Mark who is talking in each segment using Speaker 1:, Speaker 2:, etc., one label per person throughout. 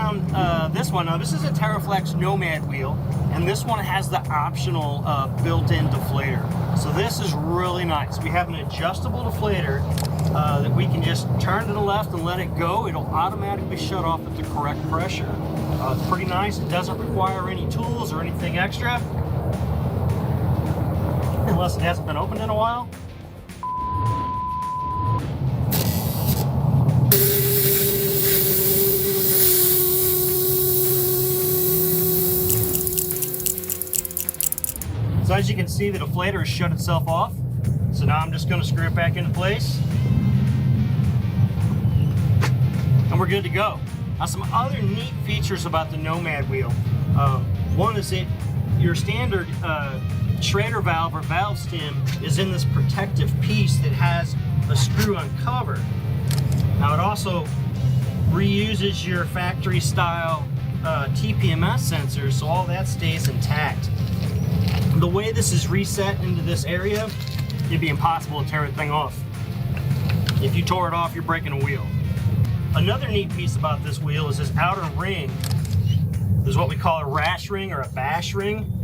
Speaker 1: on this one. Now, this is a TeraFlex Nomad wheel, and this one has the optional built-in deflator. So this is really nice. We have an adjustable deflator that we can just turn to the left and let it go. It'll automatically shut off at the correct pressure. It's pretty nice. It doesn't require any tools or anything extra, unless it hasn't been opened in a while. So as you can see, the deflator has shut itself off. So now I'm just going to screw it back into place. And we're good to go. Now, some other neat features about the Nomad wheel. One is that your standard Schrader valve or valve stem is in this protective piece that has a screw-on cover. Now it also reuses your factory style TPMS sensors, so all that stays intact. The way this is reset into this area, it'd be impossible to tear the thing off. If you tore it off, you're breaking a wheel. Another neat piece about this wheel is this outer ring. There's what we call a rash ring or a bash ring.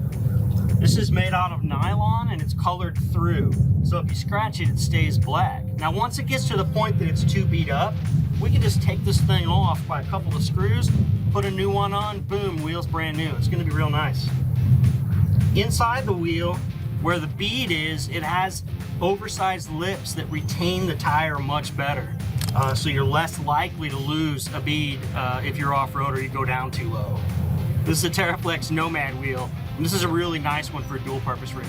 Speaker 1: This is made out of nylon and it's colored through. So if you scratch it, it stays black. Now once it gets to the point that it's too beat up, we can just take this thing off by a couple of screws, put a new one on, boom, wheel's brand new. It's gonna be real nice. Inside the wheel, where the bead is, it has oversized lips that retain the tire much better. So you're less likely to lose a bead if you're off-road or you go down too low. This is a TeraFlex Nomad wheel, and this is a really nice one for a dual-purpose rig.